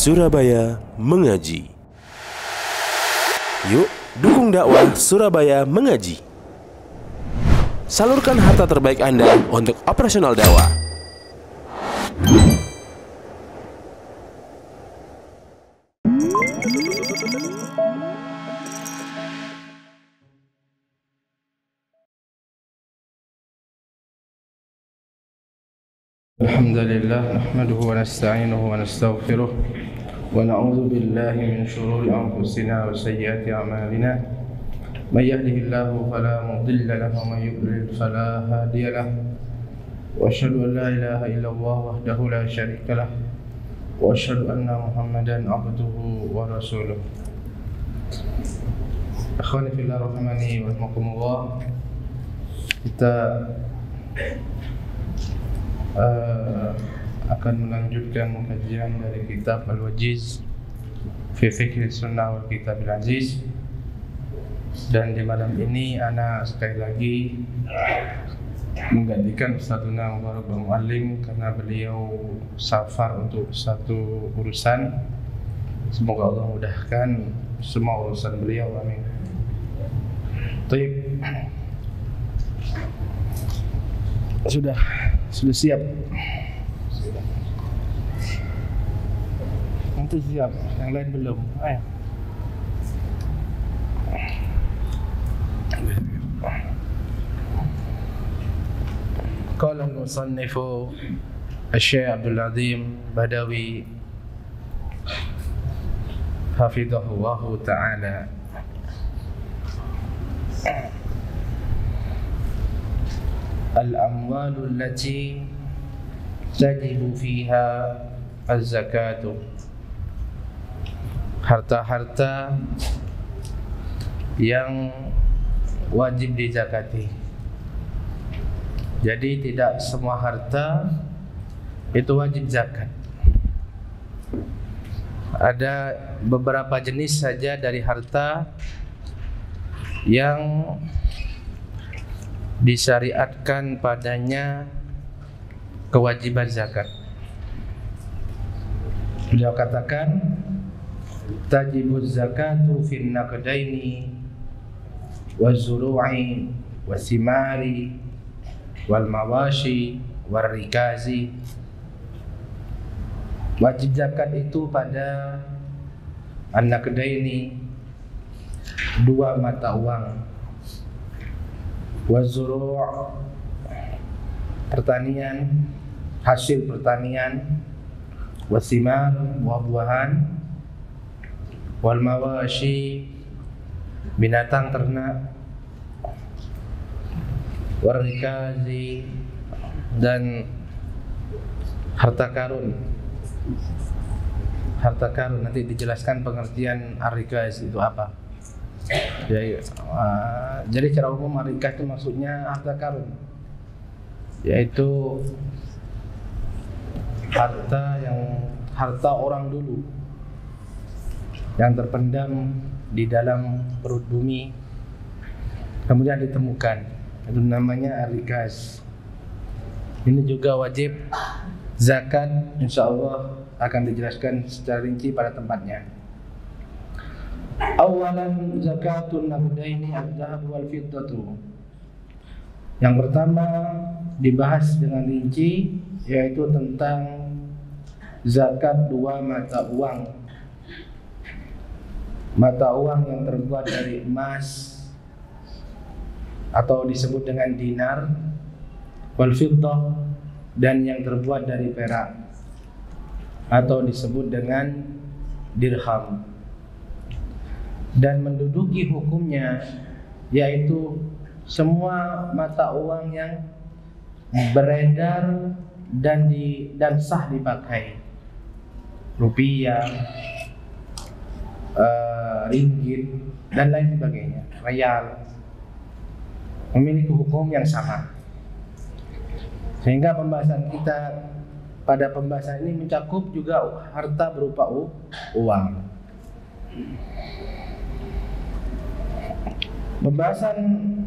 Surabaya Mengaji. Yuk, dukung dakwah Surabaya Mengaji. Salurkan harta terbaik Anda untuk operasional dakwah. Alhamdulillah, nahmaduhu wa nasta'inuhu wa nastaghfiruh wa na'udzu billahi min shururi anfusina wa sayyiati a'malina. May yahdihillahu fala mudilla lahu wa may yudlil fala hadiya lahu. Wa asyhadu an la ilaha illallah wahdahu la syarika lah wa asyhadu anna Muhammadan abduhu wa rasuluh. Akhwani fillah rahimani wa rahimakumullah. Kita akan melanjutkan kajian dari kitab Al-Wajiz fi Fiqh Sunnah wal Kitab Al-Aziz. Dan di malam ini ana sekali lagi menggantikan Ustadzuna Mubarak Muallim karena beliau safar untuk satu urusan. Semoga Allah mudahkan semua urusan beliau, amin. Baik. Sudah siap. Itu siap, yang lain belum. Ayo. Qala al-musannifu Asy-Syaikh Abdul Azim Badawi hafizahullahu ta'ala. Al-amwalu allati tajibu fiha az-zakatu. Harta-harta yang wajib dizakati. Jadi tidak semua harta itu wajib zakat. Ada beberapa jenis saja dari harta yang disyariatkan padanya kewajiban zakat. Beliau katakan tajibuz zakatu fin naqdaini waz-zuru'i was-simari wal mawashi war rikazi. Wajib zakat itu pada an-naqdaini, dua mata uang, waz-zuru' pertanian, hasil pertanian, was-simar buah-buahan, wal mawashi binatang ternak, war rikazi dan harta karun. Harta karun nanti dijelaskan pengertian ar-rikaz itu apa. Jadi secara umum ar-rikaz itu maksudnya harta karun, yaitu harta orang dulu yang terpendam di dalam perut bumi kemudian ditemukan, itu namanya ar-rikaz. Ini juga wajib zakat, insyaallah akan dijelaskan secara rinci pada tempatnya. Awalan zakatun naqdaini az-zahab wal fiddatu. Yang pertama dibahas dengan rinci yaitu tentang zakat dua mata uang. Mata uang yang terbuat dari emas atau disebut dengan dinar, wal fiddah, dan yang terbuat dari perak atau disebut dengan dirham. Dan menduduki hukumnya yaitu semua mata uang yang beredar dan sah dipakai. Rupiah, ringgit dan lain sebagainya, rial, memiliki hukum yang sama. Sehingga pembahasan kita pada pembahasan ini mencakup juga harta berupa uang. Pembahasan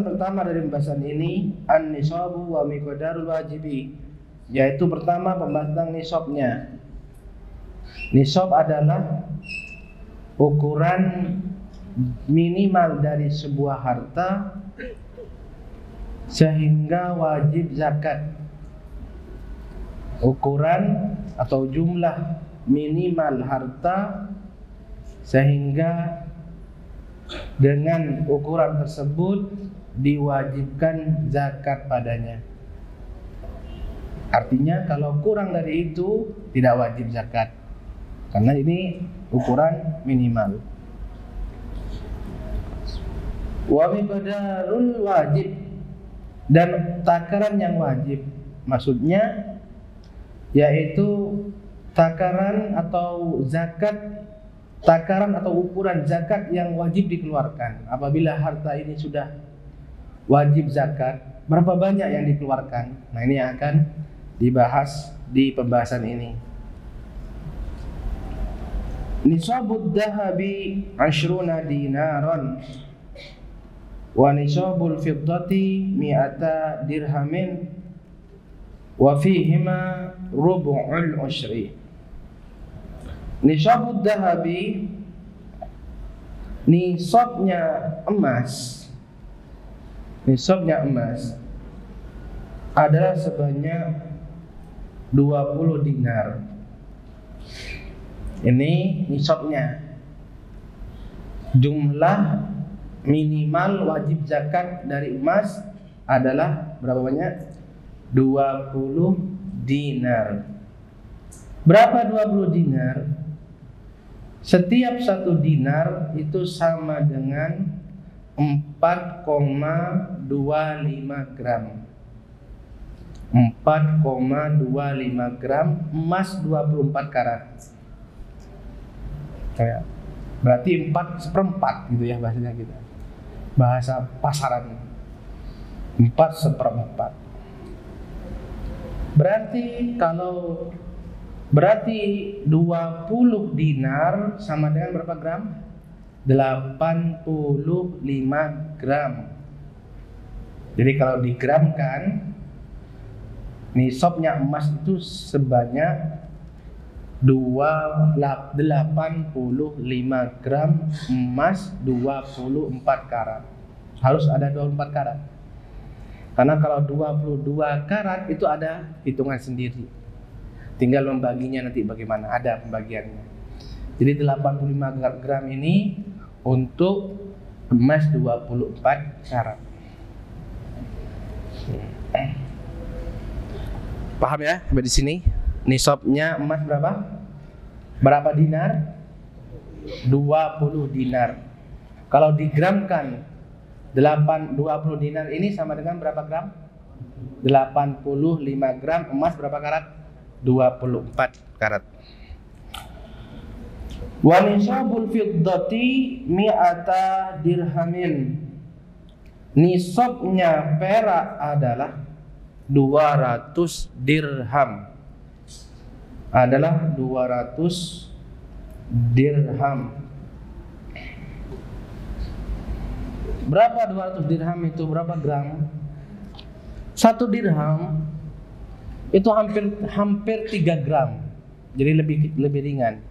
pertama dari pembahasan ini an-nisabu wa miqdarul wajibi, yaitu pertama pembahasan nisabnya. Nisab adalah ukuran minimal dari sebuah harta sehingga wajib zakat. Ukuran atau jumlah minimal harta sehingga dengan ukuran tersebut diwajibkan zakat padanya. Artinya kalau kurang dari itu tidak wajib zakat, karena ini ukuran minimal. Wa miqdarul wajib, dan takaran yang wajib, maksudnya yaitu takaran atau zakat, takaran atau ukuran zakat yang wajib dikeluarkan. Apabila harta ini sudah wajib zakat, berapa banyak yang dikeluarkan? Nah, ini yang akan dibahas di pembahasan ini. Nisabud dahabi 'ashruna dinaran wa nisabul fiddati 100 dirhamin wa fihima rubu'ul ushri. Nisabud dahabi, nisabnya emas, nisabnya emas adalah sebanyak 20 dinar. Ini nisabnya. Jumlah minimal wajib zakat dari emas adalah berapa banyak? 20 dinar. Berapa 20 dinar? Setiap 1 dinar itu sama dengan 4,25 gram. 4,25 gram emas 24 karat. Kayak berarti 4/4 gitu ya bahasanya kita. Bahasa pasaran. 4/4. Berarti 20 dinar sama dengan berapa gram? 85 gram. Jadi kalau digramkan, nisabnya emas itu sebanyak 85 gram emas 24 karat. Harus ada 24 karat. Karena kalau 22 karat itu ada hitungan sendiri. Tinggal membaginya nanti bagaimana, ada pembagiannya. Jadi 85 gram ini untuk emas 24 karat. Paham ya sampai di sini? Nisabnya emas berapa? Berapa dinar? 20 dinar. Kalau digramkan 20 dinar ini sama dengan berapa gram? 85 gram emas berapa karat? 24 karat. Wa nisabul fiddati 100 dirhamin. Nisabnya perak adalah 200 dirham. Adalah 200 dirham. Berapa 200 dirham itu? Berapa gram? 1 dirham itu hampir 3 gram. Jadi lebih ringan.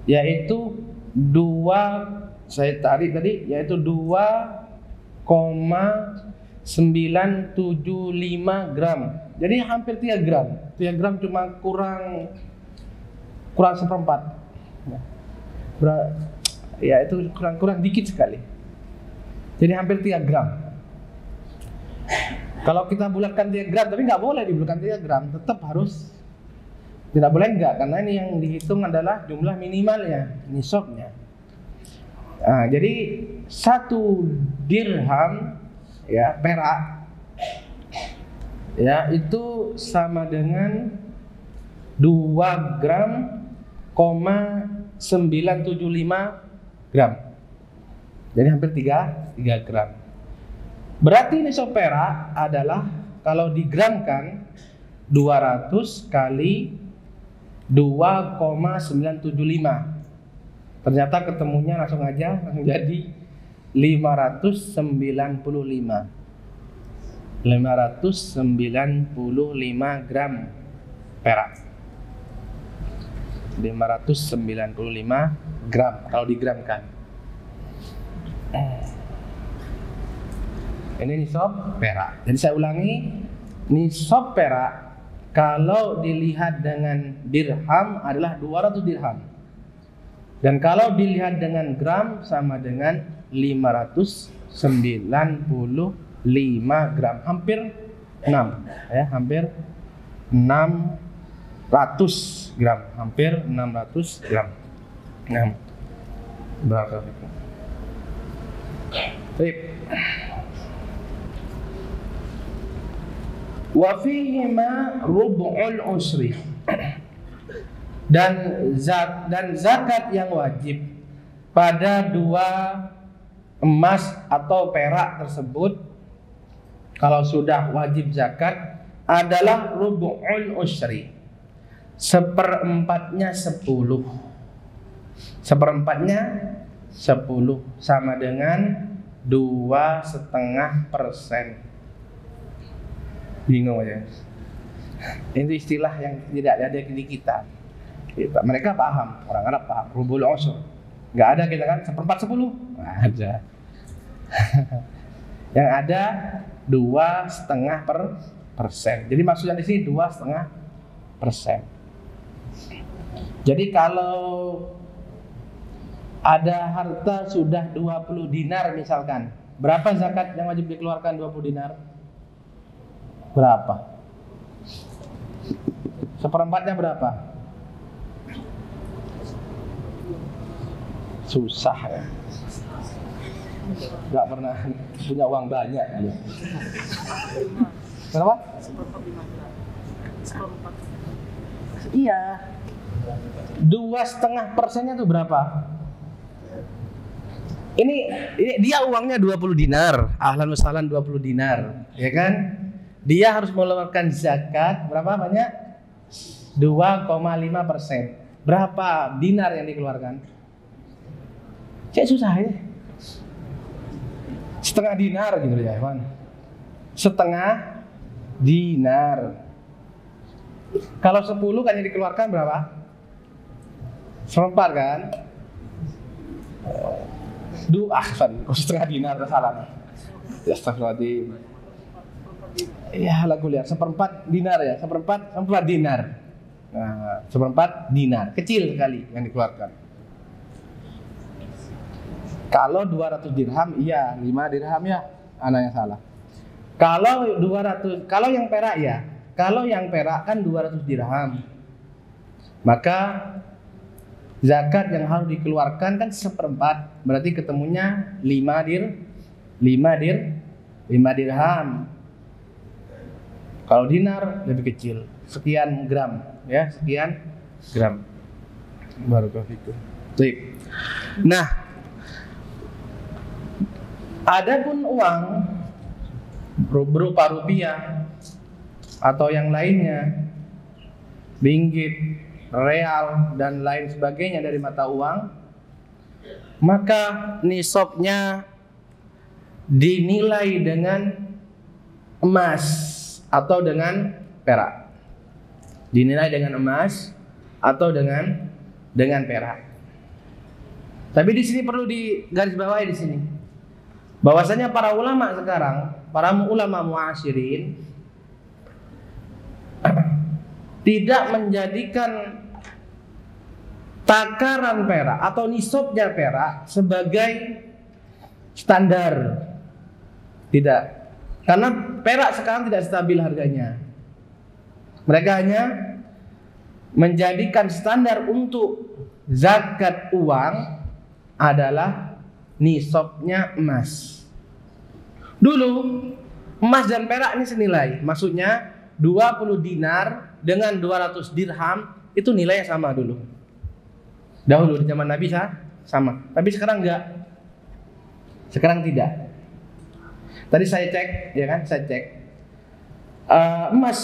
Yaitu 2,975 gram. Jadi hampir 3 gram. 3 gram cuma kurang 1/4. Ya itu kurang dikit sekali. Jadi hampir 3 gram. Kalau kita bulatkan 3 gram, tapi nggak boleh dibulatkan 3 gram, tetap harus, tidak boleh enggak, karena ini yang dihitung adalah jumlah minimalnya, nisabnya. Nah, jadi 1 dirham ya perak ya itu sama dengan 2 gram 975 gram. Jadi hampir 3 gram. Berarti nisab perak adalah kalau digramkan 200 kali 2,975. Ternyata ketemunya langsung jadi 595. 595 gram perak. 595 gram kalau digramkan. Ini nisab perak. Jadi saya ulangi, nisab perak kalau dilihat dengan dirham adalah 200 dirham. Dan kalau dilihat dengan gram sama dengan 595 gram, hampir 6 ya, hampir 600 gram, hampir 600 gram. Nah, barakallahu. Baik. Wa fihima rub'ul usri. Dan zakat yang wajib pada dua emas atau perak tersebut, kalau sudah wajib zakat, adalah rub'ul usri, seperempatnya 10. Seperempatnya 10 sama dengan 2,5%. Bingung aja. Ini istilah yang tidak ada di kita. Mereka paham, orang Arab paham. Rubul usur. Nggak ada kita kan 1/4 10. Nggak ada. Yang ada 2,5%. Jadi maksudnya di sini 2,5%. Jadi kalau ada harta sudah 20 dinar misalkan, berapa zakat yang wajib dikeluarkan 20 dinar? Berapa? Seperempatnya berapa? Susah ya. Gak pernah punya uang banyak ya. Berapa? Iya. 2,5%-nya tuh berapa? Ini dia uangnya 20 dinar. Ahlan wa sahlan 20 dinar, ya kan? Dia harus mengeluarkan zakat berapa banyak? 2,5%. Berapa dinar yang dikeluarkan? Cek susah ya. Setengah dinar gitu ya, Iwan. Setengah dinar. Kalau 10 kan yang dikeluarkan berapa? Seperempat kan? Setengah dinar salah. Ya astagfirullahaladzim. Ya lagu lihat seperempat dinar ya, seperempat dinar. Nah, seperempat dinar, kecil sekali yang dikeluarkan. Kalau 200 dirham, iya 5 dirham ya, anak yang salah. Kalau 200, kalau yang perak ya, kalau yang perak kan 200 dirham, maka zakat yang harus dikeluarkan kan seperempat, berarti ketemunya 5 dirham. Kalau dinar lebih kecil, sekian gram ya, sekian gram. Barakallahu fikum. Baik. Nah, adapun uang berupa rupiah atau yang lainnya, ringgit, real dan lain sebagainya dari mata uang, maka nisabnya dinilai dengan emas atau dengan perak. Dinilai dengan emas atau dengan perak. Tapi di sini perlu digarisbawahi di sini, bahwasanya para ulama sekarang, para ulama muasyirin tidak menjadikan takaran perak atau nisabnya perak sebagai standar. Tidak. Karena perak sekarang tidak stabil harganya. Mereka hanya menjadikan standar untuk zakat uang adalah nisabnya emas. Dulu emas dan perak ini senilai. Maksudnya 20 dinar dengan 200 dirham itu nilainya sama dulu. Dahulu di zaman Nabi sama. Tapi sekarang enggak. Sekarang tidak. Tadi saya cek, ya kan? Saya cek emas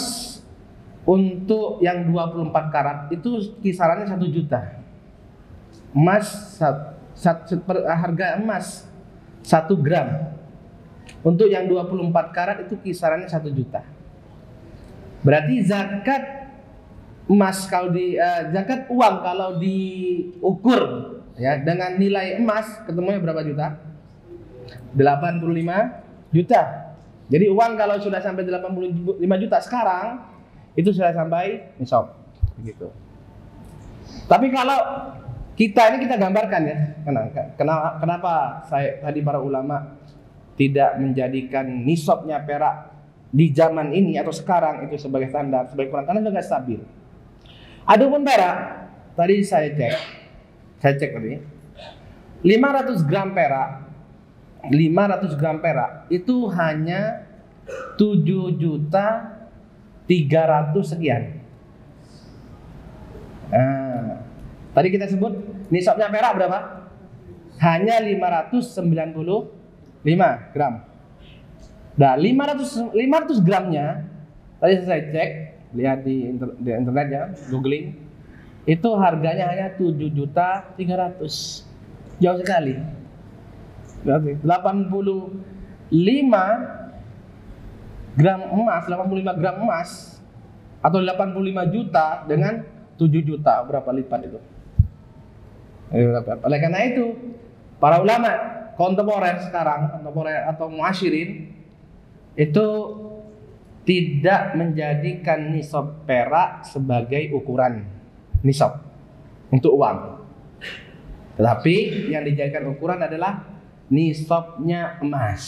untuk yang 24 karat itu kisarannya 1 juta. Emas harga emas 1 gram untuk yang 24 karat itu kisarannya 1 juta. Berarti zakat emas kalau zakat uang kalau diukur ya dengan nilai emas ketemunya berapa juta? 85 juta. Jadi uang kalau sudah sampai 85 juta sekarang itu sudah sampai nisab begitu. Tapi kalau kita gambarkan ya, kenapa saya tadi para ulama tidak menjadikan nisabnya perak di zaman ini atau sekarang itu sebagai standar, sebagai ukuran, karena juga stabil. Adapun perak, tadi saya cek tadi 500 gram perak itu hanya 7.300.000 sekian. Tadi kita sebut nisabnya perak berapa? Hanya 595 gram. Nah, 500 gramnya tadi saya cek, lihat di internet ya, googling, itu harganya hanya 7.300.000. Jauh sekali. Berarti 85 gram emas atau 85 juta dengan 7 juta, berapa lipat itu? Oleh karena itu, para ulama kontemporer sekarang, atau muasyirin itu tidak menjadikan nisab perak sebagai ukuran nisab untuk uang. Tetapi yang dijadikan ukuran adalah nisabnya emas.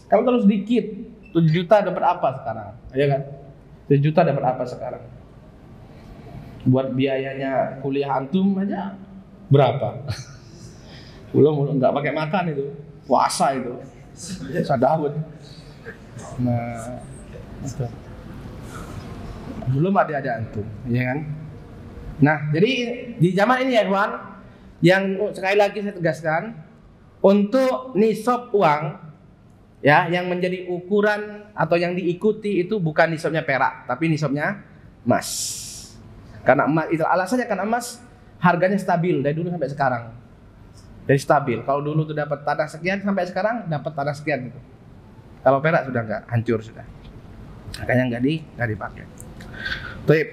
Kalau terus dikit, 7 juta dapat apa sekarang? Ya kan? 7 juta dapat apa sekarang? Buat biayanya kuliah antum aja berapa? Belum nggak pakai makan itu, puasa itu, sadahut. Nah, belum ada antum, ya kan? Nah, jadi di zaman ini ya kawan, yang sekali lagi saya tegaskan, untuk nisab uang, ya, yang menjadi ukuran atau yang diikuti itu bukan nisabnya perak, tapi nisabnya emas. Karena emas itu alasannya, karena emas harganya stabil dari dulu sampai sekarang. Dari stabil. Kalau dulu tuh dapat tanah sekian, sampai sekarang dapat tanah sekian gitu. Kalau perak sudah enggak, hancur sudah. Makanya enggak dipakai. Baik.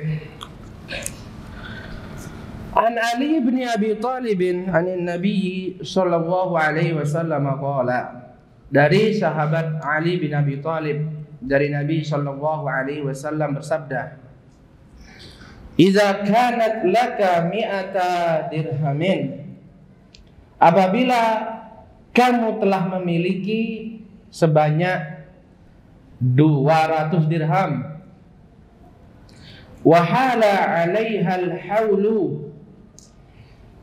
An Ali bin Abi Thalib an Nabi sallallahu alaihi wasallam qala. Dari sahabat Ali bin Abi Thalib dari Nabi sallallahu alaihi wasallam bersabda, "Idza kanat laka mi'ata dirhamin." Apabila kamu telah memiliki sebanyak 200 dirham, wa hala 'alaihal haulu,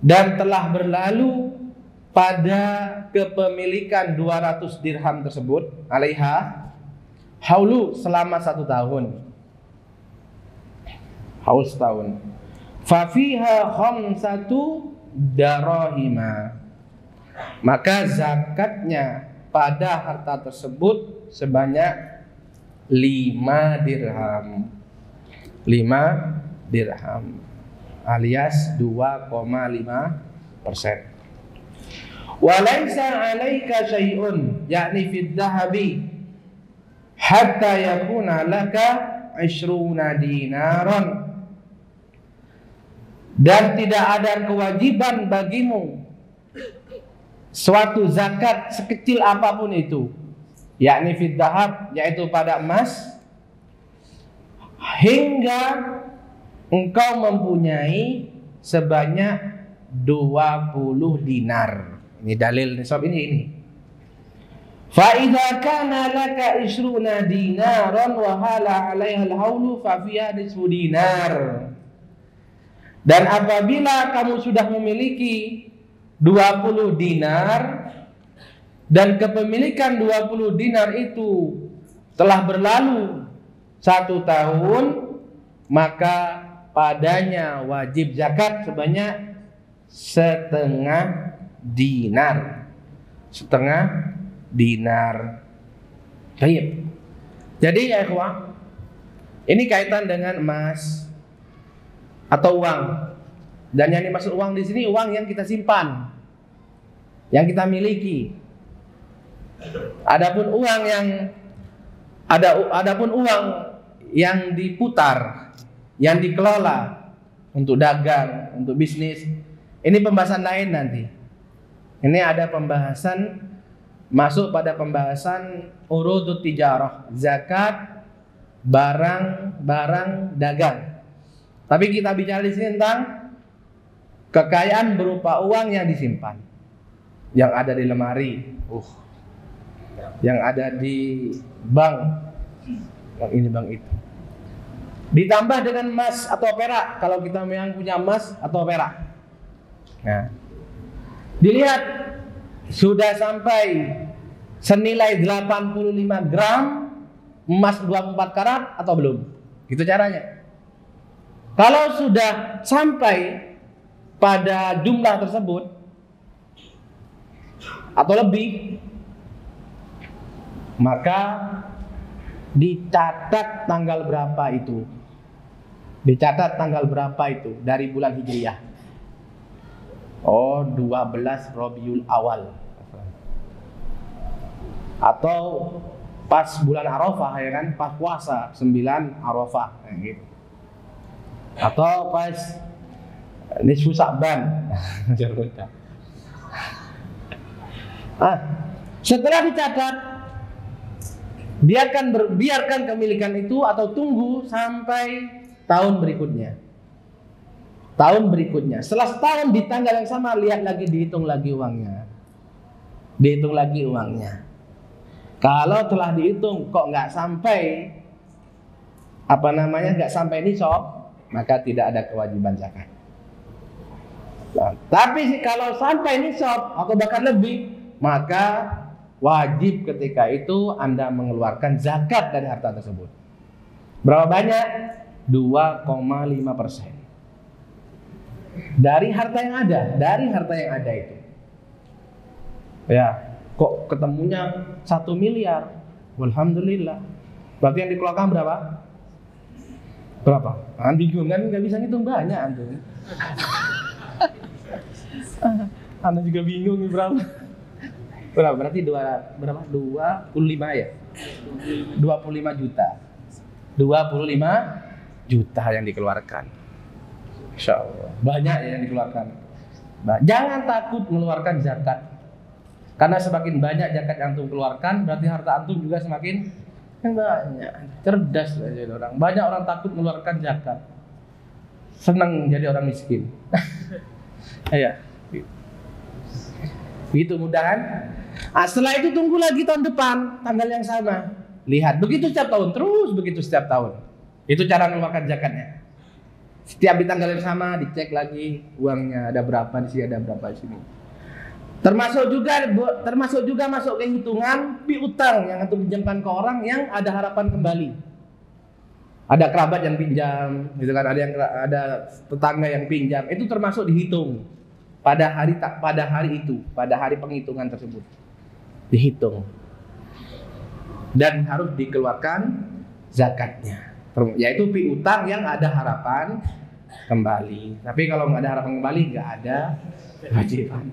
dan telah berlalu pada kepemilikan 200 dirham tersebut, 'alaiha haulu, selama 1 tahun. Haul setahun. Fafiha khamsatu darahima, maka zakatnya pada harta tersebut sebanyak 5 dirham. 5 dirham alias 2,5%. Walaysa 'alaika syai'un, yakni fid dhahabi, hatta yakuna laka 20 dinaran, dan tidak ada kewajiban bagimu suatu zakat sekecil apapun itu, yakni fid dhahab, yaitu pada emas, hingga engkau mempunyai sebanyak 20 dinar. Ini dalil nisab ini. Fa idza kana laka 20 dinaran wa hala 'alaiha al-haulu fa fiha nisfu dinar. Dan apabila kamu sudah memiliki 20 dinar dan kepemilikan 20 dinar itu telah berlalu 1 tahun, maka padanya wajib zakat sebanyak setengah dinar. Setengah dinar. Baik. Jadi ya ikhwah, ini kaitan dengan emas atau uang. Dan yang dimaksud uang di sini uang yang kita simpan, yang kita miliki. Adapun uang yang diputar, yang dikelola untuk dagang, untuk bisnis. Ini pembahasan lain nanti. Ini ada pembahasan masuk pada pembahasan urudut tijarah, zakat barang dagang. Tapi kita bicara di sini tentang kekayaan berupa uang yang disimpan, yang ada di lemari, yang ada di bank, bank ini bank itu. Ditambah dengan emas atau perak kalau kita memang punya emas atau perak. Nah, dilihat sudah sampai senilai 85 gram emas 24 karat atau belum. Itu caranya. Kalau sudah sampai pada jumlah tersebut atau lebih, maka dicatat tanggal berapa itu. Dicatat tanggal berapa itu dari bulan Hijriah. 12 Rabiul Awal. Atau pas bulan Arafah, ya kan, pas puasa 9 Arafah gitu. Atau pas nisfu Sa'ban. Setelah dicatat, biarkan kemilikan itu atau tunggu sampai tahun berikutnya. Tahun berikutnya, setelah setahun di tanggal yang sama, lihat lagi, dihitung lagi uangnya. Dihitung lagi uangnya. Kalau telah dihitung kok nggak sampai nggak sampai nisab, maka tidak ada kewajiban zakat. Nah, tapi kalau sampai nisab atau bahkan lebih, maka wajib ketika itu Anda mengeluarkan zakat dari harta tersebut. Berapa banyak? 2,5% dari harta yang ada, itu. Ya, kok ketemunya 1 miliar? Alhamdulillah. Berarti yang dikeluarkan berapa? Bingung kan, nggak bisa ngitung banyak antum. Anda juga bingung nih berapa? Berarti 25 ya? 25 juta. 25 juta yang dikeluarkan. Insya Allah banyak yang dikeluarkan. Jangan takut mengeluarkan zakat, karena semakin banyak zakat yang antum keluarkan, berarti harta antum juga semakin banyak. Cerdas jadi orang. Banyak orang takut mengeluarkan zakat, senang jadi orang miskin. Ya, begitu mudah kan? Setelah itu tunggu lagi tahun depan tanggal yang sama. Lihat, begitu setiap tahun, terus begitu setiap tahun. Itu cara mengeluarkan zakatnya. Setiap di tanggal yang sama dicek lagi uangnya ada berapa di sini, ada berapa di sini. Termasuk juga masuk ke hitungan piutang yang antum pinjamkan ke orang yang ada harapan kembali. Ada kerabat yang pinjam, gitu kan, ada tetangga yang pinjam, itu termasuk dihitung pada hari itu, pada hari penghitungan tersebut. Dihitung. Dan harus dikeluarkan zakatnya. Yaitu piutang yang ada harapan kembali. Tapi kalau nggak ada harapan kembali, nggak ada kewajiban.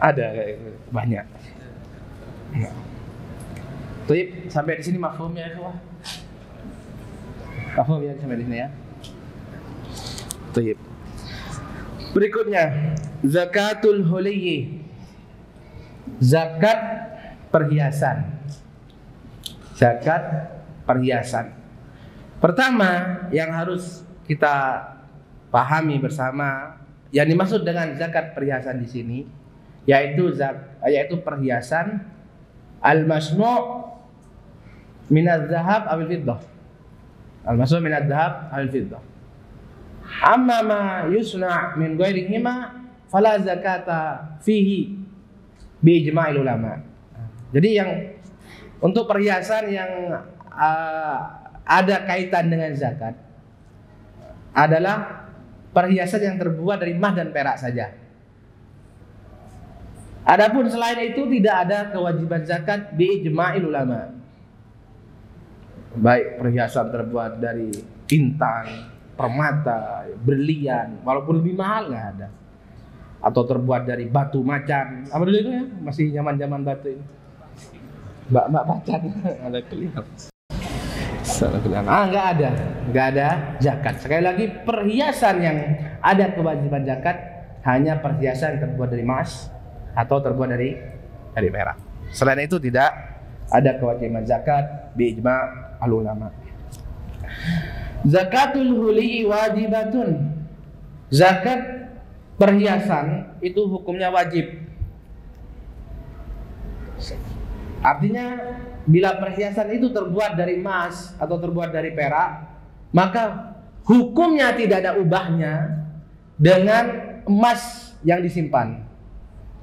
Ada banyak. Baik, sampai di sini mafhum ya, ikhwah. Mafhum ya sampai di sini ya. Baik. Berikutnya, zakatul huliyyi. Zakat perhiasan. Zakat perhiasan. Pertama yang harus kita pahami bersama yang dimaksud dengan zakat perhiasan di sini yaitu perhiasan al-masnu' min adz-dzahab aw al-fiddah. Al-masnu' min adz-dzahab aw al-fiddah. Amma ma yusna' min ghairihima fala zakata fihi bi ijma'il ulama. Jadi yang untuk perhiasan yang ada kaitan dengan zakat adalah perhiasan yang terbuat dari emas dan perak saja. Adapun selain itu tidak ada kewajiban zakat bi ijma'il ulama. Baik perhiasan terbuat dari intan, permata, berlian, walaupun lebih mahal nggak ada. Atau terbuat dari batu macan. Apa dulu itu ya? Masih zaman-zaman batu ini. Mbak macan ada kelihatan. nggak ada zakat. Sekali lagi, perhiasan yang ada kewajiban zakat hanya perhiasan terbuat dari emas atau terbuat dari perak. Selain itu tidak ada kewajiban zakat bi ijma' al ulama. Zakatul huli wajibatun. Zakat perhiasan itu hukumnya wajib. Artinya bila perhiasan itu terbuat dari emas atau terbuat dari perak, maka hukumnya tidak ada ubahnya dengan emas yang disimpan.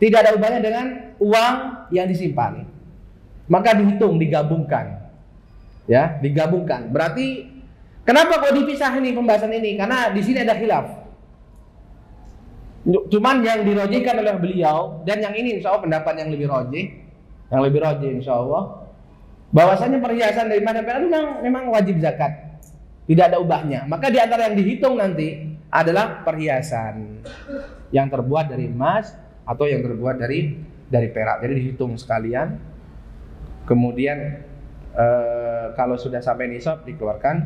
Tidak ada ubahnya dengan uang yang disimpan. Maka dihitung, digabungkan. Ya, digabungkan. Berarti kenapa kok dipisah ini pembahasan ini? Karena di sini ada khilaf. Cuman yang dirojihkan oleh beliau, dan yang ini insya Allah pendapat yang lebih rojih insya Allah, bahwasanya perhiasan dari emas dan perak itu memang wajib zakat, tidak ada ubahnya. Maka di antara yang dihitung nanti adalah perhiasan yang terbuat dari emas atau yang terbuat dari perak. Jadi dihitung sekalian. Kemudian kalau sudah sampai nisab dikeluarkan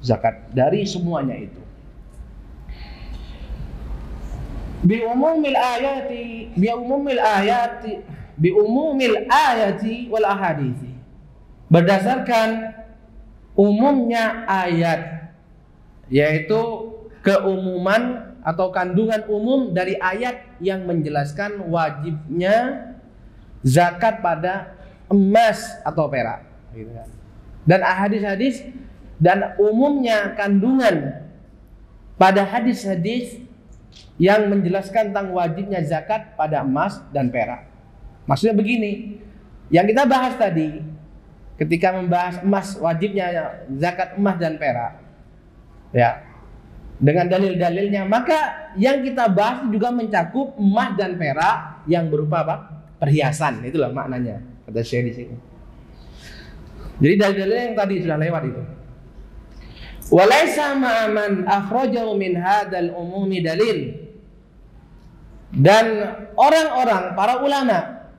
zakat dari semuanya itu. Bi umumil ayati wal ahadits. Berdasarkan umumnya ayat, yaitu keumuman atau kandungan umum dari ayat yang menjelaskan wajibnya zakat pada emas atau perak, gitu kan. Dan hadis-hadis dan umumnya kandungan pada hadis-hadis yang menjelaskan tentang wajibnya zakat pada emas dan perak. Maksudnya begini, yang kita bahas tadi ketika membahas emas, wajibnya zakat emas dan perak, ya, dengan dalil-dalilnya, maka yang kita bahas juga mencakup emas dan perak yang berupa apa? Perhiasan. Itulah maknanya kata Syekh di sini. Jadi dalil-dalil yang tadi sudah lewat itu. Walaisa ma'aman akhrajahu min hadzal umumi dalil. Dan orang-orang para ulama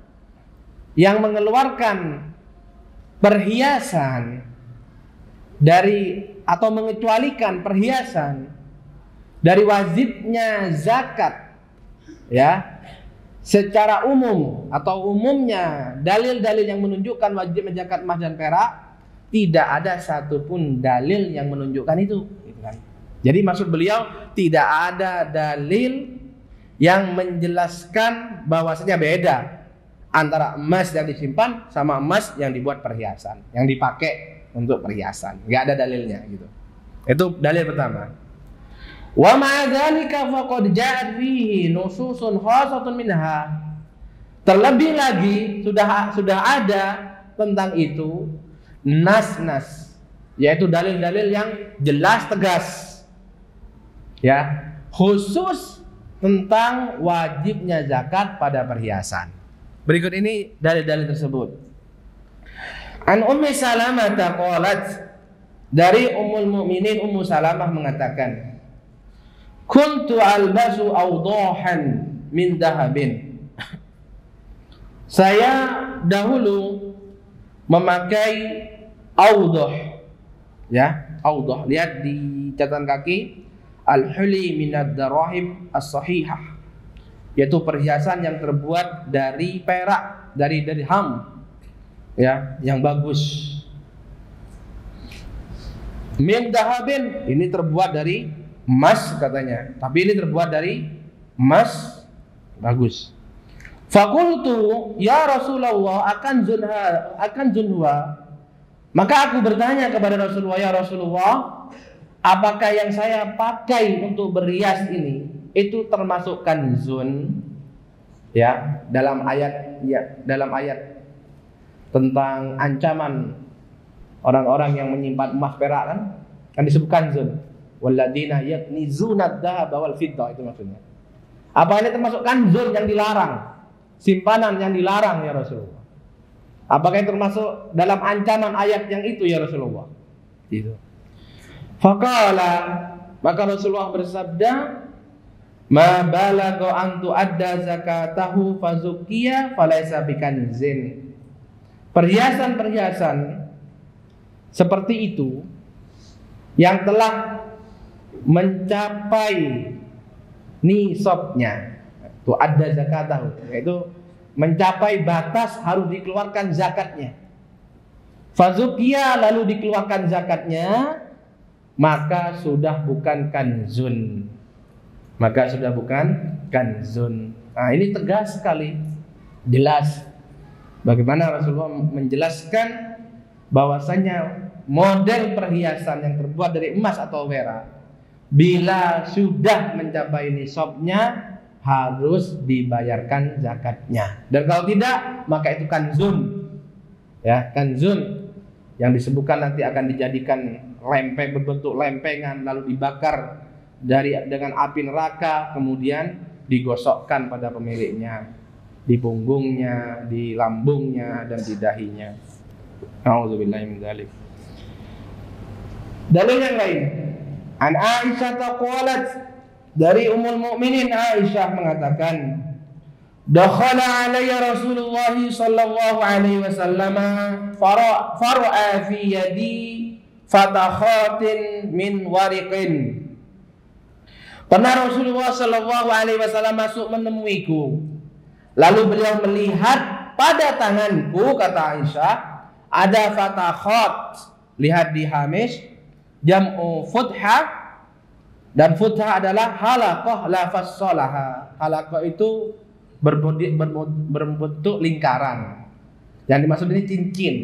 yang mengeluarkan perhiasan dari atau mengecualikan perhiasan dari wajibnya zakat, ya, secara umum atau umumnya dalil-dalil yang menunjukkan wajibnya zakat emas dan perak, tidak ada satupun dalil yang menunjukkan itu, gitu kan. Jadi maksud beliau tidak ada dalil yang menjelaskan bahwasanya beda antara emas yang disimpan sama emas yang dibuat perhiasan, yang dipakai untuk perhiasan. Nggak ada dalilnya gitu. Itu dalil pertama. Wa ma'a dzalika faqad ja'at fihi nususun khassatun minha. Terlebih lagi sudah ada tentang itu nas-nas, yaitu dalil-dalil yang jelas tegas, ya, khusus tentang wajibnya zakat pada perhiasan. Berikut ini dalil-dalil tersebut. An Ummi Salamah qalat, dari Ummul Mukminin Ummu Salamah mengatakan, kuntu albasu awdahan min dahabin. Saya dahulu memakai awdah, ya, awdah. Lihat di catatan kaki, al-huli minad darahim as-sahihah, yaitu perhiasan yang terbuat dari perak, dari dirham, ya, yang bagus. Min dahabin, ini terbuat dari emas katanya, tapi ini terbuat dari emas bagus. Fakultu ya Rasulullah akan zunha. Maka aku bertanya kepada Rasulullah, ya Rasulullah, apakah yang saya pakai untuk berhias ini itu termasuk kanzun? Ya, dalam ayat tentang ancaman orang-orang yang menyimpan emas perak kan disebut kanzun. Walladzina yaknizuna adz-dzahaba wal fiddah, itu maksudnya. Apa ini termasuk kanzun yang dilarang? Simpanan yang dilarang ya Rasulullah. Apakah ini termasuk dalam ancaman ayat yang itu ya Rasulullah? Itu. Faqala, maka Rasulullah bersabda, ma balagha an tu'adda zakatahu fazukiya falaysa bikanzin. Perhiasan-perhiasan seperti itu yang telah mencapai nisabnya, itu ada zakatahu, yaitu mencapai batas harus dikeluarkan zakatnya. Fazukiya, lalu dikeluarkan zakatnya, maka sudah bukan kanzun. Maka sudah bukan kanzun. Nah, ini tegas sekali, jelas. Bagaimana Rasulullah menjelaskan bahwasanya model perhiasan yang terbuat dari emas atau perak, bila sudah mencapai nisabnya harus dibayarkan zakatnya. Dan kalau tidak, maka itu kanzun. Ya, kanzun yang disebutkan nanti akan dijadikan lempeng, berbentuk lempengan, lalu dibakar dengan api neraka, kemudian digosokkan pada pemiliknya, di punggungnya, di lambungnya, dan di dahinya. A'udzubillahi min dzalik. Dalil yang lain, an Aisyah qalat, dari Ummul Mukminin Aisyah mengatakan, dakhala alayya Rasulullah sallallahu alaihi wasallam fara'a fi yadi fatakhatin min wariqin. Pernah Rasulullah sallallahu alaihi wasallam masuk menemuiku, lalu beliau melihat pada tanganku, kata Aisyah, ada fatakhat. Lihat di hamish, jam'u futhah, dan futhah adalah halaqah la fassalaha. Halaqah itu berbentuk lingkaran. Yang dimaksud ini cincin.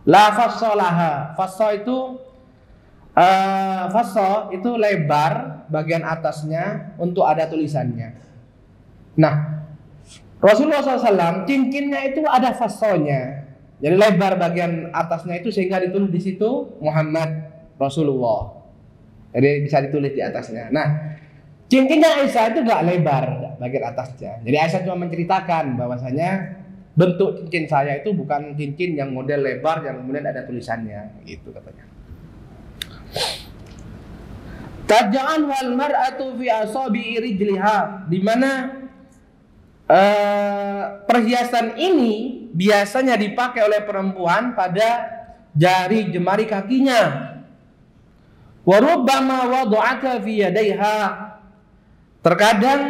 La fassalaha. Fassa itu lebar bagian atasnya untuk ada tulisannya. Nah, Rasulullah SAW cincinnya itu ada fassonya. Jadi lebar bagian atasnya itu sehingga ditulis di situ Muhammad Rasulullah. Jadi bisa ditulis di atasnya. Nah, cincinnya Aisyah itu gak lebar bagian atasnya. Jadi Aisyah cuma menceritakan bahwasanya bentuk cincin saya itu bukan cincin yang model lebar yang kemudian ada tulisannya, gitu katanya. Taj'al wal mar'atu fi asabi rijliha, di mana perhiasan ini biasanya dipakai oleh perempuan pada jari jemari kakinya. Wa rubbama wada'aka fi yadayha, terkadang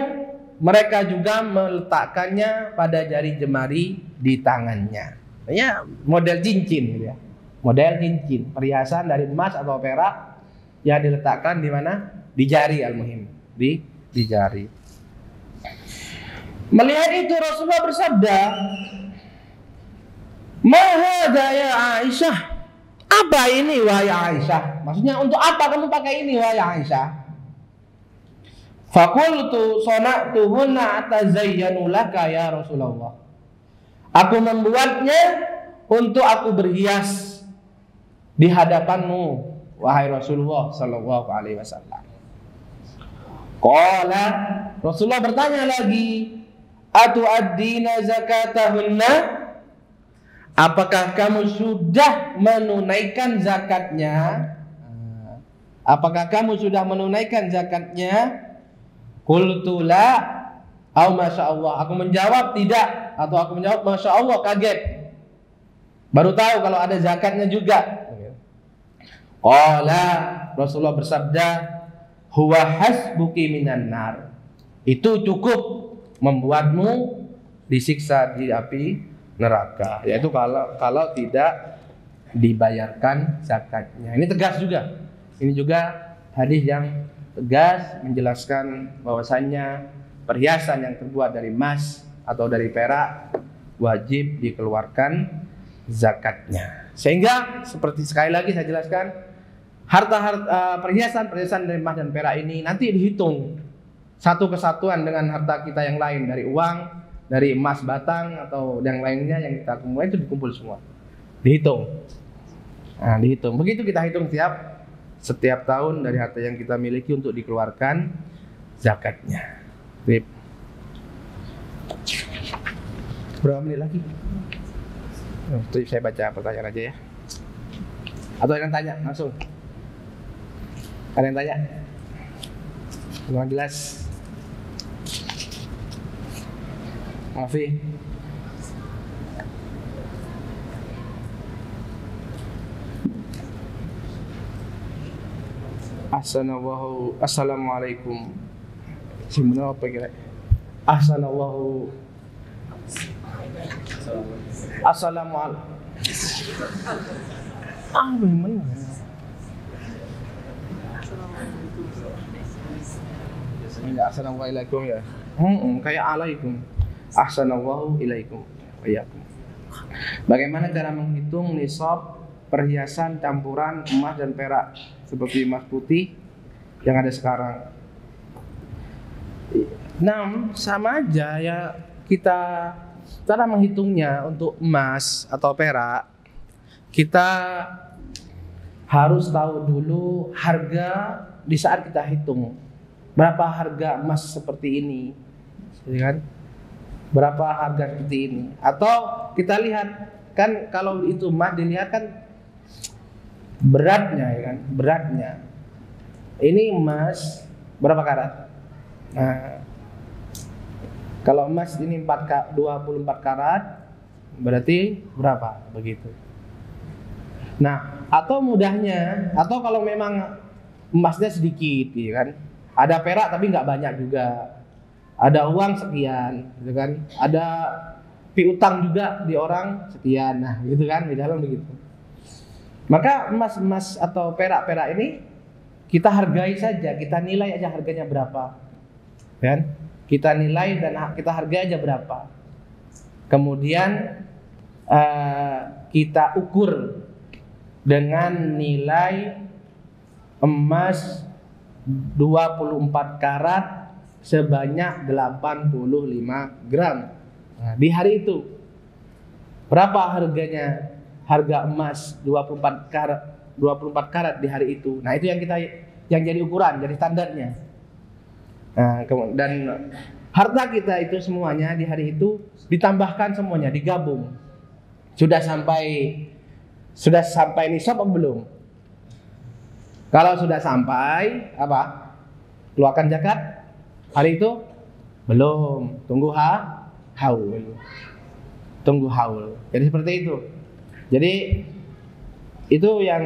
mereka juga meletakkannya pada jari jemari di tangannya. Ya, model cincin gitu ya. Model cincin, perhiasan dari emas atau perak yang diletakkan di mana? Di jari, al-muhim, di jari. Melihat itu Rasulullah bersabda, "Ma hadza ya Aisyah?" Apa ini wahai Aisyah? Maksudnya untuk apa kamu pakai ini wahai Aisyah? Faqultu sana'tuhunna atazayyanu laka ya Rasulullah. Aku membuatnya untuk aku berhias di hadapanmu wahai Rasulullah sallallahu alaihi wasallam. Qala, Rasulullah bertanya lagi, atu'addina zakatahunna? Apakah kamu sudah menunaikan zakatnya? Apakah kamu sudah menunaikan zakatnya? Qultu la, au masya Allah. Aku menjawab tidak, atau aku menjawab masya Allah, kaget. Baru tahu kalau ada zakatnya juga. Qala, Rasulullah bersabda, huwa hasbuki minan nar. Itu cukup membuatmu disiksa di api neraka, yaitu kalau tidak dibayarkan zakatnya. Ini tegas juga. Ini juga hadis yang tegas menjelaskan bahwasannya perhiasan yang terbuat dari emas atau dari perak wajib dikeluarkan zakatnya. Sehingga seperti sekali lagi saya jelaskan, perhiasan dari emas dan perak ini nanti dihitung satu kesatuan dengan harta kita yang lain, dari uang, dari emas batang atau yang lainnya yang kita kumpulkan, itu dikumpul semua, dihitung. Nah, dihitung. Begitu kita hitung setiap tahun dari harta yang kita miliki untuk dikeluarkan zakatnya. Sip. Berapa menit lagi? Saya baca pertanyaan aja ya. Atau ada yang tanya langsung? Ada yang tanya? Kurang jelas? Maafi. Ahsanallahu. Assalamualaikum. Sebenarnya apa kira? Ahsanallahu. Assalamualaikum. Gimana? Enggak, assalamualaikum ya. Kayak alaikum. Ahsanallahu ilaikum. Waiyakum. Bagaimana cara menghitung nisab perhiasan campuran emas dan perak seperti emas putih yang ada sekarang? Nah, sama aja ya, kita cara menghitungnya untuk emas atau perak, kita harus tahu dulu harga di saat kita hitung. Berapa harga emas seperti ini, ya kan? Berapa harga seperti ini? Atau kita lihat kan, kalau itu emas dilihat kan beratnya, ya kan? Beratnya. Ini emas berapa karat? Nah, kalau emas ini 24 karat, berarti berapa? Begitu. Nah, atau mudahnya, atau kalau memang emasnya sedikit, ya kan? Ada perak tapi nggak banyak juga. Ada uang sekian, gitu kan? Ada piutang juga di orang sekian, nah, gitu kan? Di dalam begitu. Maka emas-emas atau perak-perak ini kita hargai saja, kita nilai aja harganya berapa, kan? Kita nilai dan kita hargai aja berapa. Kemudian kita ukur dengan nilai emas 24 karat sebanyak 85 gram. Nah, di hari itu berapa harganya? Harga emas 24 karat di hari itu. Nah, itu yang jadi ukuran, jadi standarnya. Nah, dan harta kita itu semuanya di hari itu ditambahkan semuanya, digabung. Sudah sampai nisab atau belum? Kalau sudah sampai, apa? Keluarkan zakat hari itu? Belum. Tunggu haul. Tunggu haul. Jadi seperti itu. Jadi itu yang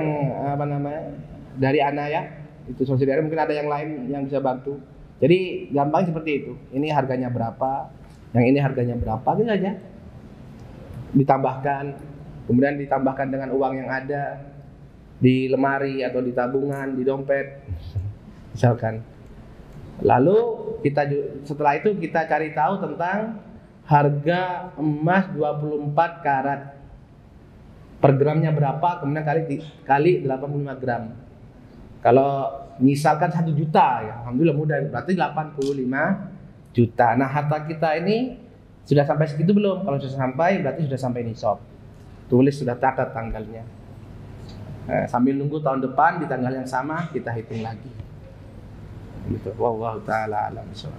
apa namanya? Dari ana ya. Itu saudara, mungkin ada yang lain yang bisa bantu. Jadi gampang seperti itu. Ini harganya berapa? Yang ini harganya berapa? Gitu aja. Ditambahkan, kemudian ditambahkan dengan uang yang ada di lemari atau di tabungan, di dompet, misalkan. Lalu setelah itu kita cari tahu tentang harga emas 24 karat per gramnya berapa, kemudian kali 85 gram. Kalau misalkan 1 juta, ya alhamdulillah mudah, berarti 85 juta. Nah, harta kita ini sudah sampai segitu belum? Kalau sudah sampai, berarti sudah sampai nisab. Tulis, sudah catat tanggalnya. Sambil nunggu tahun depan di tanggal yang sama kita hitung lagi. Gitu. Wallahu taala alam bishawab.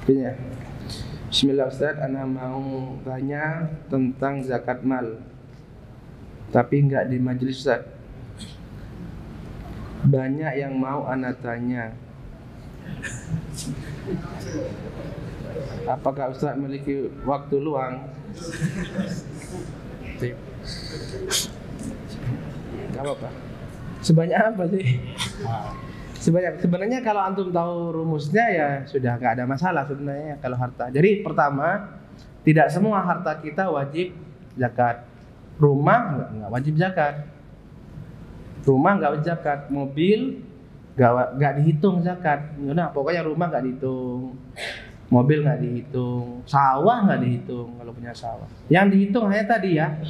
Ya. Bismillah Ustaz, ana mau tanya tentang zakat mal. Tapi enggak di majelis Ustaz. Banyak yang mau ana tanya. Apakah Ustaz memiliki waktu luang? Gak apa-apa. Sebanyak apa sih? Sebenarnya kalau antum tahu rumusnya ya sudah nggak ada masalah sebenarnya kalau harta. Jadi pertama, tidak semua harta kita wajib zakat. Rumah nggak wajib zakat. Rumah nggak wajib zakat. Mobil nggak dihitung zakat. Nah, pokoknya rumah nggak dihitung. Mobil nggak dihitung, sawah nggak dihitung kalau punya sawah. Yang dihitung hanya tadi ya,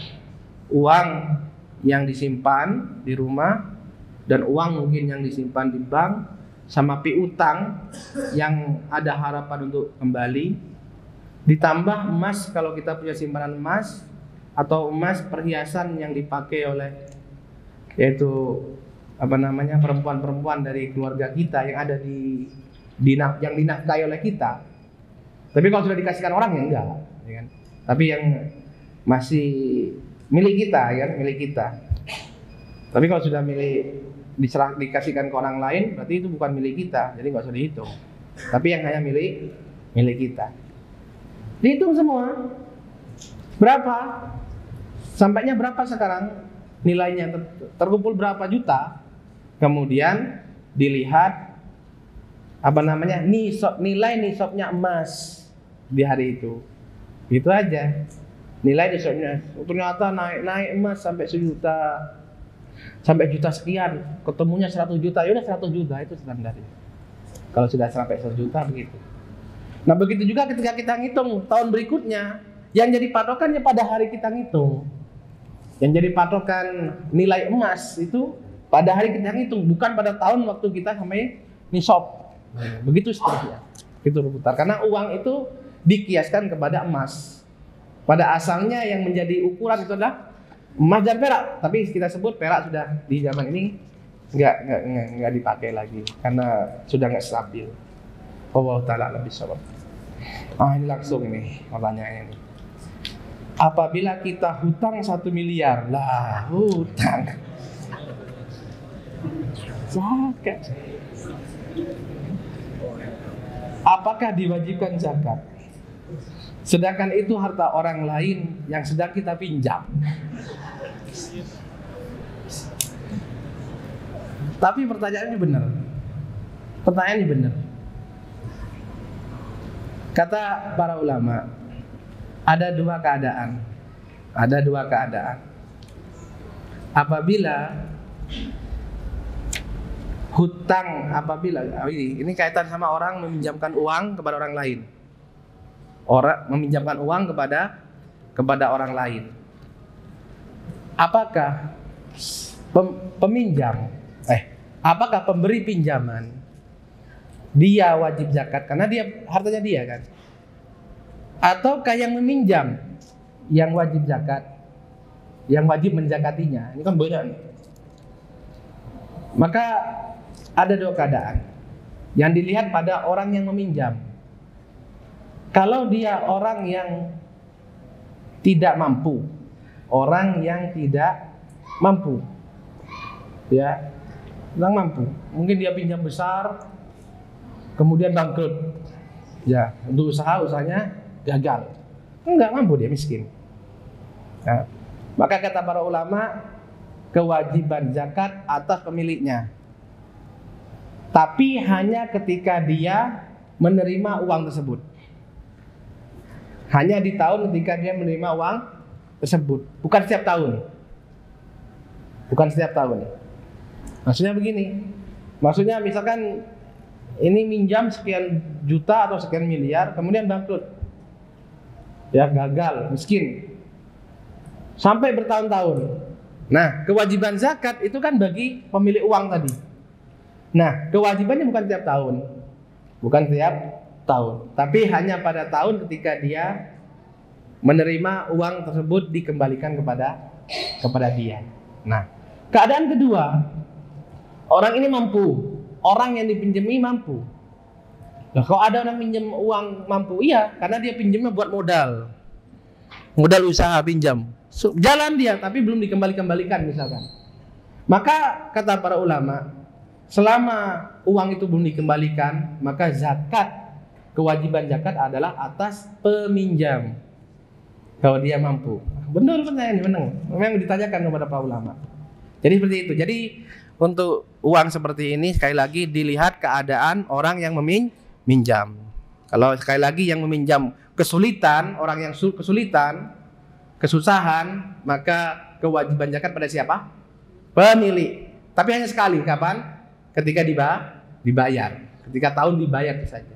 uang yang disimpan di rumah dan uang mungkin yang disimpan di bank, sama piutang yang ada harapan untuk kembali, ditambah emas kalau kita punya simpanan emas, atau emas perhiasan yang dipakai oleh yaitu apa namanya perempuan-perempuan dari keluarga kita yang ada yang dinafkahi oleh kita. Tapi kalau sudah dikasihkan orang ya enggak, ya kan? Tapi yang masih milik kita, ya, milik kita. Tapi kalau sudah dikasihkan ke orang lain, berarti itu bukan milik kita, jadi nggak usah dihitung. Tapi yang hanya milik kita, dihitung semua. Berapa? Sampainya berapa sekarang? nilainya terkumpul berapa juta, kemudian dilihat nilai nisabnya emas di hari itu. Gitu aja. Nilai nisabnya ternyata naik emas sampai 1 juta, sampai juta sekian, ketemunya 100 juta, ya udah 100 juta itu standarnya. Kalau sudah sampai 100 juta begitu. Nah begitu juga ketika kita ngitung tahun berikutnya, yang jadi patokannya pada hari kita ngitung. Yang jadi patokan nilai emas itu pada hari kita ngitung, bukan pada tahun waktu kita sampai nisab. Begitu seterusnya. Itu berputar. Karena uang itu dikiaskan kepada emas. Pada asalnya yang menjadi ukuran itu adalah emas dan perak. Tapi kita sebut perak sudah di zaman ini nggak dipakai lagi karena sudah nggak stabil. Allah Ta'ala lebih sabab. Ini langsung ini pertanyaannya ini. Apabila kita hutang 1 miliar, lah hutang zakat, apakah diwajibkan zakat? Sedangkan itu harta orang lain yang sedang kita pinjam. Tapi pertanyaannya benar. Pertanyaannya benar. Kata para ulama, ada dua keadaan. Ada dua keadaan. Apabila ini kaitan sama orang meminjamkan uang kepada orang lain. Orang meminjamkan uang kepada orang lain. Apakah apakah pemberi pinjaman dia wajib zakat karena dia hartanya dia kan? Ataukah yang meminjam yang wajib zakat, yang wajib menzakatinya? Ini kan banyak nih. Maka ada dua keadaan yang dilihat pada orang yang meminjam. Kalau dia orang yang tidak mampu, ya, kurang mampu, mungkin dia pinjam besar, kemudian bangkrut, ya, untuk usahanya gagal, enggak mampu, dia miskin. Nah, maka kata para ulama, kewajiban zakat atas pemiliknya, tapi hanya ketika dia menerima uang tersebut. Hanya di tahun ketika dia menerima uang tersebut, bukan setiap tahun. Bukan setiap tahun. Maksudnya begini. Maksudnya misalkan ini minjam sekian juta atau sekian miliar, kemudian bangkrut. Ya, gagal, miskin. Sampai bertahun-tahun. Nah, kewajiban zakat itu kan bagi pemilik uang tadi. Nah, kewajibannya bukan tiap tahun. Bukan tiap tahun, tapi hanya pada tahun ketika dia menerima uang tersebut dikembalikan kepada dia. Nah, keadaan kedua, orang ini mampu, orang yang dipinjami mampu. Nah, kalau ada orang pinjam uang mampu, iya, karena dia pinjamnya buat modal usaha pinjam, jalan dia, tapi belum dikembalikan misalkan. Maka kata para ulama, selama uang itu belum dikembalikan, maka kewajiban zakat adalah atas peminjam. Kalau dia mampu. Benar pertanyaan ini, benar. Memang ditanyakan kepada para ulama. Jadi seperti itu. Jadi untuk uang seperti ini sekali lagi dilihat keadaan orang yang meminjam. Kalau sekali lagi yang meminjam kesulitan, orang yang kesusahan, maka kewajiban zakat pada siapa? Pemilik. Tapi hanya sekali, kapan? Ketika dibayar. Ketika tahun dibayar itu saja.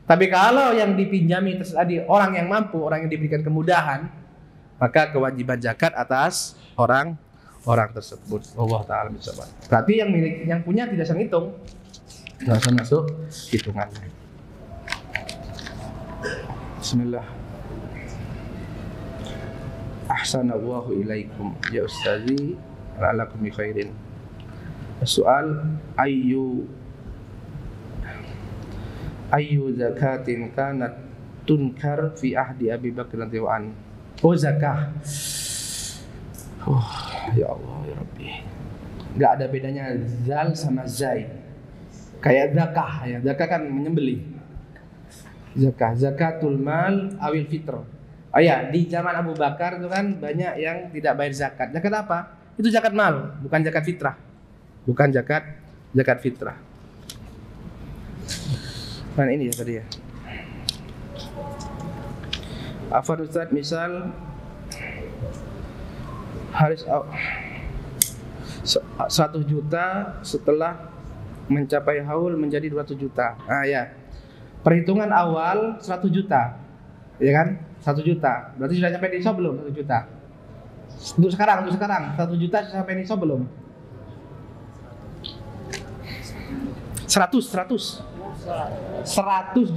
Tapi kalau yang dipinjami tadi orang yang mampu, orang yang diberikan kemudahan, maka kewajiban zakat atas orang tersebut. Allah Ta'ala bisawab. Berarti yang punya tidak usah ngitung, nggak usah masuk hitungannya. Bismillah. Ahsanallahu ilaikum ya ustazi, la'alakum bi khairin. Soal ayu zakatin kanat tunkar fi ahdi Abi Bakr radhiyallahu anhu. Oh, zakah. Ya Allah ya Rabbi. Enggak ada bedanya zal sama zai. Kayak zakah ya. Zakah kan menyembelih. Zakatul mal awil fitr. Oh ya, di zaman Abu Bakar itu kan banyak yang tidak bayar zakat. Zakat apa? itu zakat mal, bukan zakat fitrah. Bukan zakat fitrah. Nah ini ya tadi ya. Afwan Ustaz, misal harus 100 juta setelah mencapai haul menjadi 200 juta. Nah ya, perhitungan awal 100 juta, ya kan? 1 juta, berarti sudah sampai nisab belum 1 juta? Untuk sekarang 1 juta sudah sampai nisab belum? 100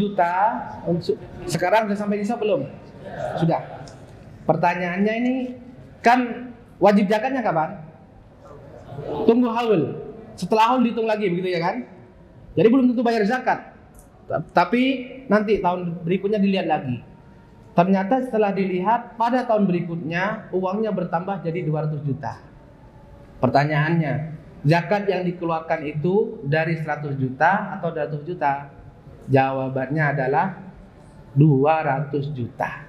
juta untuk sekarang sudah sampai nisab belum? Sudah. Pertanyaannya ini kan wajib zakatnya kapan? Tunggu haul. Setelah haul dihitung lagi begitu ya kan? Jadi belum tentu bayar zakat. Tapi nanti tahun berikutnya dilihat lagi. Ternyata setelah dilihat pada tahun berikutnya uangnya bertambah jadi 200 juta. Pertanyaannya, zakat yang dikeluarkan itu dari 100 juta atau 200 juta? Jawabannya adalah 200 juta.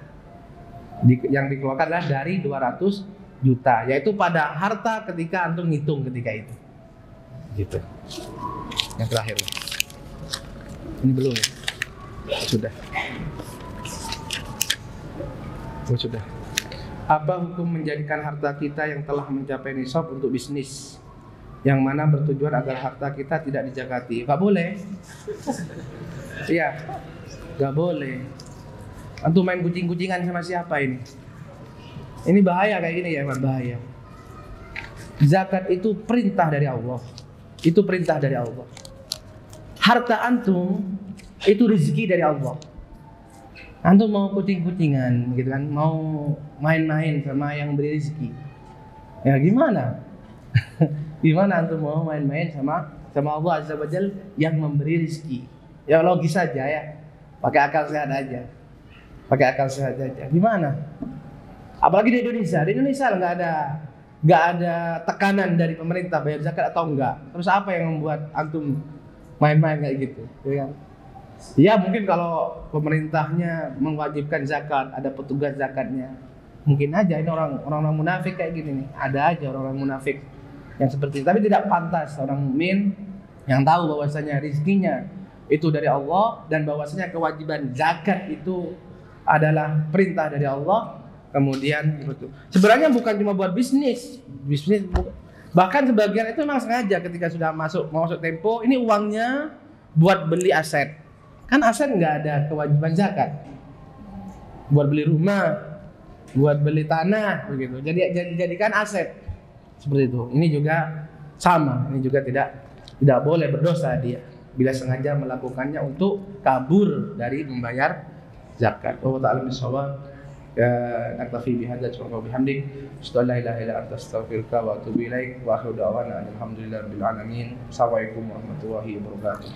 Yang dikeluarkan adalah dari 200 juta, yaitu pada harta ketika antum ngitung ketika itu. Gitu. Yang terakhir. Ini belum ya? Sudah. Oh, sudah. Apa hukum menjadikan harta kita yang telah mencapai nisab untuk bisnis, yang mana bertujuan agar harta kita tidak dijakati? Gak boleh. Iya, gak boleh. Antum main kucing-kucingan sama siapa ini? Ini bahaya kayak gini ya, bahaya. Zakat itu perintah dari Allah. Itu perintah dari Allah. Harta antum itu rezeki dari Allah. Antum mau kucing-kucingan gitu kan, mau main-main sama yang beri rezeki. Ya gimana? Gimana antum mau main-main sama Allah Azza wa Jalla yang memberi rezeki? Ya logis saja ya. Pakai akal sehat aja. Pakai akal sehat aja. Gimana? Apalagi di Indonesia nggak ada tekanan dari pemerintah bayar zakat atau enggak. Terus apa yang membuat antum main-main kayak gitu, ya kan? Ya mungkin kalau pemerintahnya mewajibkan zakat, ada petugas zakatnya, mungkin aja ini orang munafik kayak gini nih. Ada aja orang munafik yang seperti itu. Tapi tidak pantas orang mukmin yang tahu bahwasanya rezekinya itu dari Allah dan bahwasanya kewajiban zakat itu adalah perintah dari Allah. Kemudian sebenarnya bukan cuma buat bisnis, bahkan sebagian itu memang sengaja ketika sudah masuk tempo, ini uangnya buat beli aset. Kan aset nggak ada kewajiban zakat. Buat beli rumah, buat beli tanah, begitu. Jadi jadikan aset seperti itu. Ini juga sama, ini juga tidak boleh, berdosa dia bila sengaja melakukannya untuk kabur dari membayar zakat. Wallahu ta'ala bishawab. Naktafi bihadza wa bihamdik asyhadu an la ilaha illa anta astaghfiruka wa atubu ilaik wa akhiru da'wana alhamdulillahi rabbil alamin. Assalamualaikum warahmatullahi wabarakatuh.